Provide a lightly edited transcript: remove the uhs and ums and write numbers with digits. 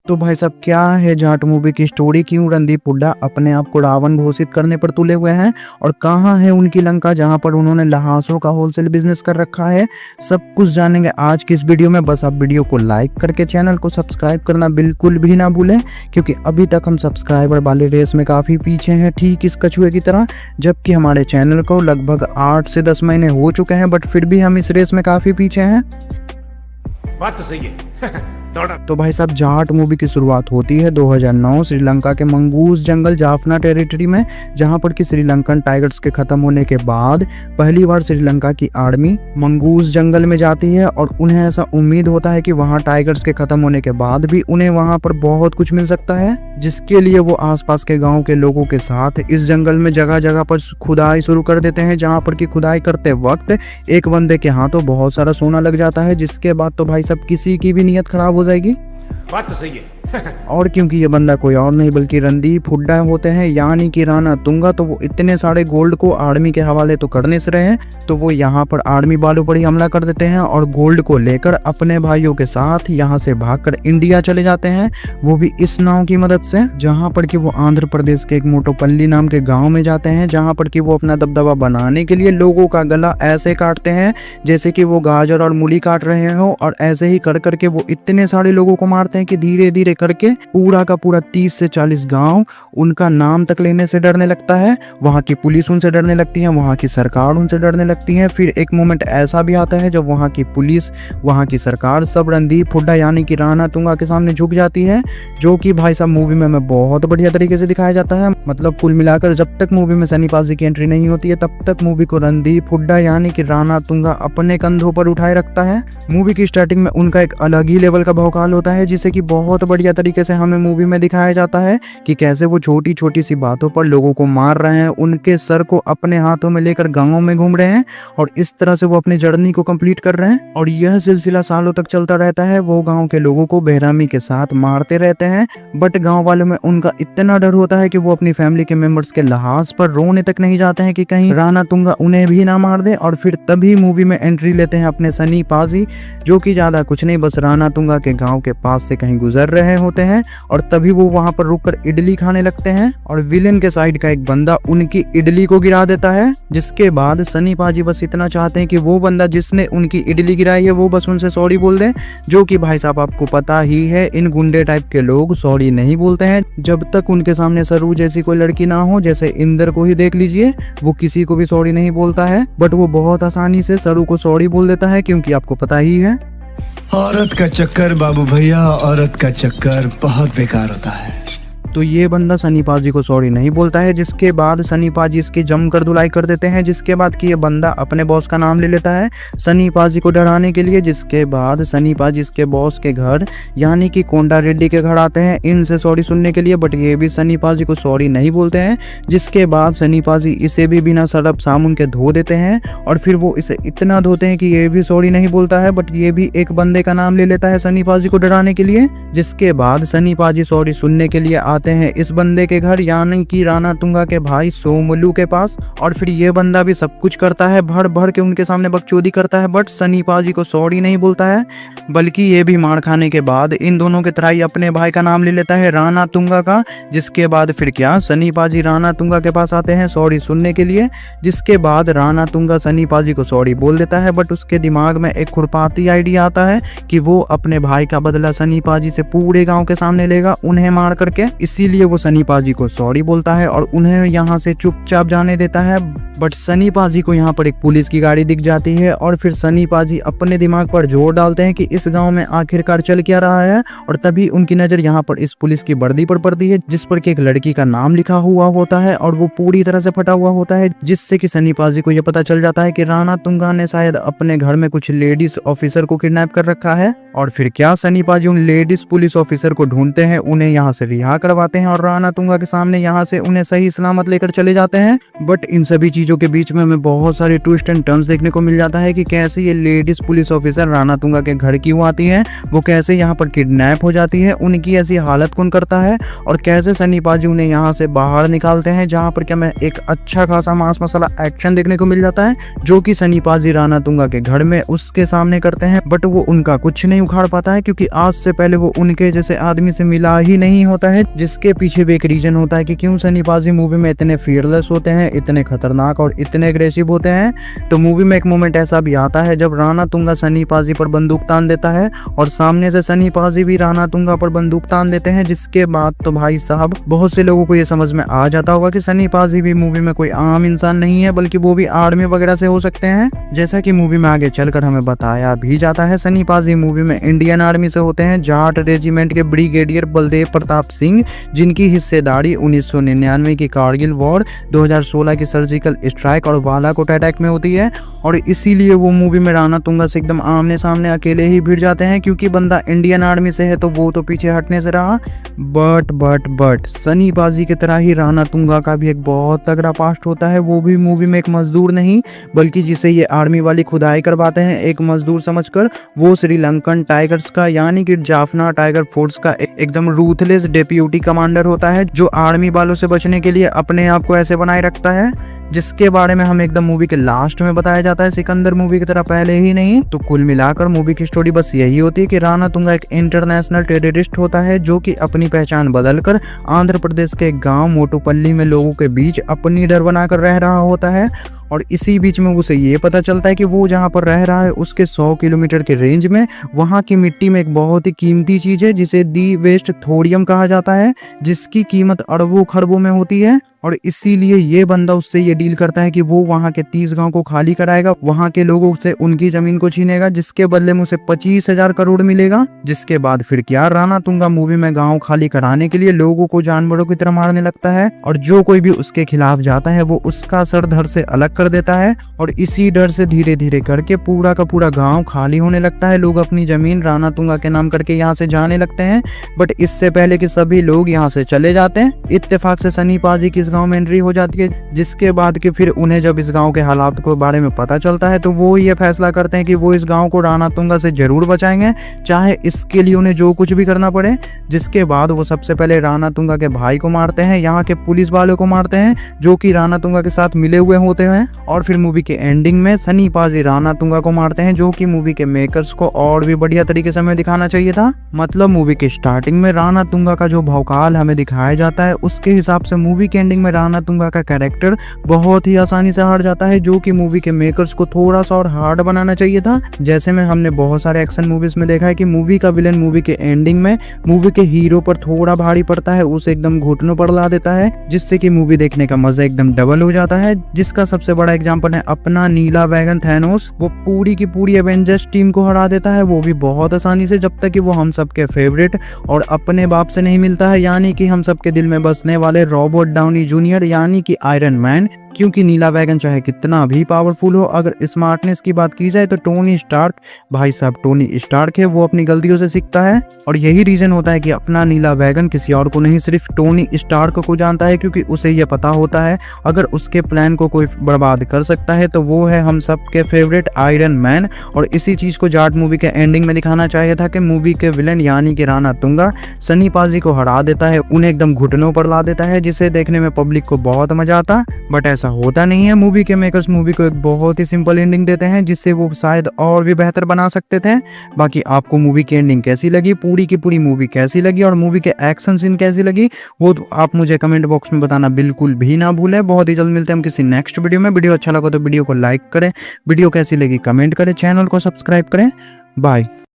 तो भाई साहब क्या है जाट मूवी की स्टोरी, क्यों रणदीप हुड्डा अपने आप को रावण घोषित करने पर तुले हुए हैं और कहाँ है उनकी लंका जहाँ पर उन्होंने लहासों का होलसेल बिजनेस कर रखा है, सब कुछ जानेंगे आज की इस वीडियो में। बस आप वीडियो को लाइक करके चैनल को सब्सक्राइब करना बिल्कुल भी ना भूलें, क्योंकि अभी तक हम सब्सक्राइबर वाले रेस में काफ़ी पीछे हैं, ठीक इस कछुए की तरह। जबकि हमारे चैनल को लगभग 8 से 10 महीने हो चुके हैं, बट फिर भी हम इस रेस में काफ़ी पीछे हैं। बात तो सही है। तो भाई साहब जाट मूवी की शुरुआत होती है 2009 श्रीलंका के मंगूस जंगल जाफना टेरिटरी में, जहां पर कि श्रीलंकन टाइगर्स के खत्म होने के बाद पहली बार श्रीलंका की आर्मी मंगूस जंगल में जाती है और उन्हें ऐसा उम्मीद होता है कि वहां टाइगर्स के खत्म होने के बाद भी उन्हें वहां पर बहुत कुछ मिल सकता है, जिसके लिए वो आसपास के गाँव के लोगों के साथ इस जंगल में जगह जगह पर खुदाई शुरू कर देते हैं, जहाँ पर कि खुदाई करते वक्त एक बंदे के हाथों बहुत सारा सोना लग जाता है, जिसके बाद तो भाई साहब किसी की भी नीयत खराब हो जाएगी। बात तो सही है। और क्योंकि ये बंदा कोई और नहीं बल्कि रणदीप हुड्डा होते हैं, यानी कि राणा तुंगा, तो वो इतने सारे गोल्ड को आर्मी के हवाले तो करने से रहे, तो वो यहाँ पर आर्मी वालों पर ही हमला कर देते हैं और गोल्ड को लेकर अपने भाइयों के साथ यहाँ से भागकर इंडिया चले जाते हैं, वो भी इस नाव की मदद से, जहाँ पर कि वो आंध्र प्रदेश के एक मोटोपल्ली नाम के गाँव में जाते हैं, जहाँ पर कि वो अपना दबदबा बनाने के लिए लोगों का गला ऐसे काटते हैं जैसे कि वो गाजर और मूली काट रहे हो, और ऐसे ही कर करके वो इतने सारे लोगों को मारते हैं कि धीरे धीरे करके पूरा का पूरा 30 से 40 गांव उनका नाम तक लेने से डरने लगता है। वहां की पुलिस उनसे डरने लगती है, वहां की सरकार उनसे डरने लगती है। फिर एक मोमेंट ऐसा भी आता है जब वहां की पुलिस, वहां की सरकार सब रणदीप हुड्डा यानी कि राणा तुंगा के सामने झुक जाती है, जो कि भाई साहब मूवी में बहुत बढ़िया तरीके से दिखाया जाता है। मतलब कुल मिलाकर जब तक मूवी में सनी पाजी की एंट्री नहीं होती है तब तक मूवी को रणदीप हुड्डा यानी कि राणा तुंगा अपने कंधों पर उठाए रखता है। मूवी की स्टार्टिंग में उनका एक अलग ही लेवल का भौकाल होता है, जिसे कि बहुत बढ़िया तरीके से हमें मूवी में दिखाया जाता है कि कैसे वो छोटी छोटी सी बातों पर लोगों को मार रहे हैं, उनके सर को अपने हाथों में लेकर गांवों में घूम रहे हैं और इस तरह से वो अपनी जर्नी को कंप्लीट कर रहे हैं। और यह सिलसिला सालों तक चलता रहता है। वो गांव के लोगों को बेरहमी के साथ मारते रहते हैं, बट गांव वालों में उनका इतना डर होता है कि वो अपनी फैमिली के मेंबर्स के लिहाज पर रोने तक नहीं जाते हैं कि कहीं राणा तुंगा उन्हें भी ना मार दे। और फिर तभी मूवी में एंट्री लेते हैं अपने सनी पाजी, जो कि ज्यादा कुछ नहीं बस राणा तुंगा के गाँव के पास से कहीं गुजर रहे होते हैं, और तभी वो वहां पर रुककर इडली खाने लगते हैं और विलेन के साइड का एक बंदा उनकी इडली को गिरा देता है। जिसके बाद सनी पाजी बस इतना चाहते हैं कि वो बंदा जिसने उनकी इडली गिराई है वो बस उनसे सॉरी बोल दे, जो कि भाई साहब आपको पता ही है इन गुंडे टाइप के लोग सॉरी नहीं बोलते हैं जब तक उनके सामने सरू जैसी कोई लड़की ना हो। जैसे इंदर को ही देख लीजिए, वो किसी को भी सॉरी नहीं बोलता है, बट वो बहुत आसानी से सरू को सॉरी बोल देता है, क्योंकि आपको पता ही है औरत का चक्कर बाबू भैया, औरत का चक्कर बहुत बेकार होता है। तो ये बंदा सनी पाजी को सॉरी नहीं बोलता है, जिसके बाद सनी पाजी इसकी जमकर धुलाई कर देते हैं, जिसके बाद कि ये बंदा अपने बॉस का नाम ले लेता है सनी पाजी को डराने के लिए। जिसके बाद सनी पाजी इसके बॉस के घर यानी कि कोंडा रेड्डी के घर आते हैं इनसे सॉरी सुनने के लिए, बट ये भी सनी पाजी को सॉरी नहीं बोलते हैं। जिसके बाद सनी पाजी इसे भी बिना सरफ साबुन के धो देते हैं और फिर वो इसे इतना धोते हैं कि ये भी सॉरी नहीं बोलता है, बट ये भी एक बंदे का नाम ले लेता है सनी पाजी को डराने के लिए। जिसके बाद सनी पाजी सॉरी सुनने के लिए आते हैं इस बंदे के घर यानी कि राणा तुंगा के भाई सोमलू के पास, और फिर ये बंदा भी सब कुछ करता है, भर भर के उनके सामने बकचोदी करता है, बट सनी पाजी को सॉरी नहीं बोलता है, बल्कि ये भी मार खाने के बाद इन दोनों के तराई अपने भाई का नाम ले लेता है राणा तुंगा का। जिसके बाद फिर क्या सनी पाजी राणा तुंगा के पास आते हैं सॉरी सुनने के लिए। जिसके बाद राणा तुंगा सनी पाजी को सॉरी बोल देता है, बट उसके दिमाग में एक खुरपाती आइडिया आता है कि वो अपने भाई का बदला सनी पाजी से पूरे गाँव के सामने लेगा उन्हें मार करके। इसीलिए वो सनी पाजी को सॉरी बोलता है और उन्हें यहाँ से चुपचाप जाने देता है। बट सनी पाजी को यहाँ पर एक पुलिस की गाड़ी दिख जाती है और फिर सनी पाजी अपने दिमाग पर जोर डालते हैं कि इस गांव में आखिरकार चल क्या रहा है, और तभी उनकी नजर यहाँ पर इस पुलिस की वर्दी पर पड़ती है, जिस पर कि एक लड़की का नाम लिखा हुआ होता है और वो पूरी तरह से फटा हुआ होता है, जिससे कि सनी पाजी को यह पता चल जाता है कि राणा तुंगा ने शायद अपने घर में कुछ लेडीज ऑफिसर को किडनैप कर रखा है। और फिर क्या सनी पाजी उन लेडीज पुलिस ऑफिसर को ढूंढते हैं, उन्हें यहाँ से रिहा करवा करवाते हैं और राणा तुंगा के सामने यहाँ से उन्हें सही सलामत लेकर चले जाते हैं। बट इन सभी चीजों के बीच में हमें बहुत सारे ट्विस्ट एंड टर्न्स देखने को मिल जाता है कि कैसे ये ladies police officer Rana Tunga के घर क्यों आती है, वो कैसे यहाँ पर किडनैप हो जाती है, उनकी ऐसी हालत कौन करता है और कैसे सनी पाजी उन्हें यहाँ से बाहर निकालते हैं, जहाँ पर क्या मैं एक अच्छा खासा मांस मसाला एक्शन देखने को मिल जाता है जो कि सनी पाजी राणा तुंगा के घर में उसके सामने करते हैं। बट वो उनका कुछ नहीं उखाड़ पाता है क्योंकि आज से पहले वो उनके जैसे आदमी से मिला ही नहीं होता है, जिसके पीछे भी एक रीजन होता है कि क्यों सनी पाजी मूवी में इतने फियरलेस होते हैं, इतने खतरनाक और इतने एग्रेसिव होते हैं। तो मूवी में एक मोमेंट ऐसा भी आता है जब राणा तुंगा सनी पाजी पर बंदूक तान देता है और सामने से सनी पाजी भी राणा तुंगा पर बंदूक तान देते हैं, जिसके बाद तो भाई साहब बहुत से लोगों को ये समझ में आ जाता होगा कि सनी पाजी भी मूवी में कोई आम इंसान नहीं है, बल्कि वो भी आर्मी वगैरह से हो सकते हैं। जैसा कि मूवी में आगे चलकर हमें बताया भी जाता है, सनी पाजी मूवी में इंडियन आर्मी से होते हैं, जाट रेजिमेंट के ब्रिगेडियर बलदेव प्रताप सिंह, जिनकी हिस्सेदारी 1999 की कारगिल वॉर, 2016 की सर्जिकल स्ट्राइक और बालाकोट अटैक में होती है। और इसीलिए वो मूवी में राणा तुंगा से एकदम आमने सामने अकेले ही भिड़ जाते हैं, क्योंकि बंदा इंडियन आर्मी से है तो वो तो पीछे हटने से रहा। बट सनी पाजी की तरह ही राणा तुंगा का भी एक बहुत तगड़ा पास्ट होता है। वो भी मूवी में एक मजदूर नहीं, बल्कि जिसे ये आर्मी वाली खुदाई करवाते हैं एक मजदूर समझकर, वो श्रीलंकन टाइगर्स का यानी कि जाफना टाइगर फोर्स का एकदम रूथलेस डेप्यूटी कमांडर होता है, जो आर्मी वालों से बचने के लिए अपने आप को ऐसे बनाए रखता है, जिसके बारे में हमें एकदम मूवी के लास्ट में बताया जाता है, सिकंदर मूवी की तरह पहले ही नहीं। तो कुल मिलाकर मूवी की स्टोरी बस यही होती है कि राणा तुंगा एक इंटरनेशनल टेररिस्ट होता है जो कि अपनी पहचान बदलकर आंध्र प्रदेश के गांव मोटुपल्ली में लोगों के बीच अपनी डर बनाकर रह रहा होता है। और इसी बीच में उसे ये पता चलता है कि वो जहाँ पर रह रहा है उसके 100 किलोमीटर के रेंज में वहाँ की मिट्टी में एक बहुत ही कीमती चीज़ है जिसे दी वेस्ट थोरियम कहा जाता है, जिसकी कीमत अरबों खरबों में होती है। और इसीलिए ये बंदा उससे ये डील करता है कि वो वहाँ के 30 गांव को खाली कराएगा, वहाँ के लोगों से उनकी जमीन को छीनेगा, जिसके बदले में उसे 25,000 करोड़ मिलेगा। जिसके बाद फिर क्या, राणा तुंगा मूवी में गांव खाली कराने के लिए लोगों को जानवरों की तरह मारने लगता है और जो कोई भी उसके खिलाफ जाता है वो उसका सर धड़ से अलग कर देता है। और इसी डर से धीरे धीरे करके पूरा का पूरा गाँव खाली होने लगता है। लोग अपनी जमीन राणा तुंगा के नाम करके यहाँ से जाने लगते हैं। बट इससे पहले कि सभी लोग यहाँ से चले जाते हैं, इत्तेफाक से सनी पाजी की गांव में एंट्री हो जाती है, जिसके बाद कि फिर उन्हें जब इस गांव के हालात के बारे में पता चलता है तो वो ये फैसला करते हैं कि वो इस गांव को राणा तुंगा से जरूर बचाएंगे, चाहे इसके लिए उन्हें जो कुछ भी करना पड़े। जिसके बाद वो सबसे पहले राणा तुंगा के भाई को मारते हैं, यहाँ के पुलिस वालों को मारते हैं जो कि राणा तुंगा के साथ मिले हुए होते हैं। और फिर मूवी के एंडिंग में सनी पाजी राणा तुंगा को मारते हैं, जो कि मूवी के मेकर्स को और भी बढ़िया तरीके से हमें दिखाना चाहिए था। मतलब मूवी के स्टार्टिंग में राणा तुंगा का जो भौकाल हमें दिखाया जाता है, उसके हिसाब से मूवी के एंडिंग में राणा तुंगा का कैरेक्टर बहुत ही आसानी से हार जाता है, जो कि मूवी के मेकर्स को थोड़ा सा और हार्ड बनाना चाहिए था। जैसे में हमने बहुत सारे एक्शन मूवीज में देखा है कि मूवी का विलन मूवी के एंडिंग में मूवी के हीरो पर थोड़ा भारी पड़ता है, उसे एकदम घुटनों पर ला देता है, जिससे कि मूवी देखने का मजा एकदम डबल हो जाता है। जिसका सबसे बड़ा एग्जांपल है अपना नीला वैगन थैनोस। वो पूरी की पूरी एवेंजर्स टीम को हरा देता है, वो भी बहुत आसानी से, जब तक कि वो हम सबके फेवरेट और अपने बाप से नहीं मिलता है, यानी कि हम सबके दिल में बसने वाले रॉबर्ट डाउनी जूनियर यानी कि आयरन मैन। क्योंकि नीला वैगन चाहे कितना भी पावरफुल हो, अगर स्मार्टनेस की बात की जाए तो टोनी स्टार्क, भाई साहब टोनी स्टार्क है, वो अपनी गलतियों से सीखता है। और यही रीजन होता है कि अपना नीला वैगन किसी और को नहीं, सिर्फ टोनी स्टार्क को जानता है, क्योंकि उसे यह पता होता है अगर उसके प्लान को कोई बर्बाद कर सकता है तो वो है हम सबके फेवरेट आयरन मैन। और इसी चीज को जाट मूवी के एंडिंग में दिखाना चाहिए था कि मूवी के विलन यानी कि राणा तुंगा सनी पाजी को हरा देता है, उन्हें एकदम घुटनों पर ला देता है, जिसे देखने में पब्लिक को बहुत मजा आता। बट ऐसा होता नहीं है। मूवी के मेकर्स मूवी को एक बहुत ही सिंपल एंडिंग देते हैं, जिससे वो शायद और भी बेहतर बना सकते थे। बाकी आपको मूवी की एंडिंग कैसी लगी, पूरी की पूरी मूवी कैसी लगी और मूवी के एक्शन सीन कैसी लगी, वो तो आप मुझे कमेंट बॉक्स में बताना बिल्कुल भी ना भूलें। बहुत ही जल्द मिलते हैं हम किसी नेक्स्ट वीडियो में। वीडियो अच्छा लगा तो वीडियो को लाइक करें, वीडियो कैसी लगी कमेंट करें, चैनल को सब्सक्राइब करें। बाय।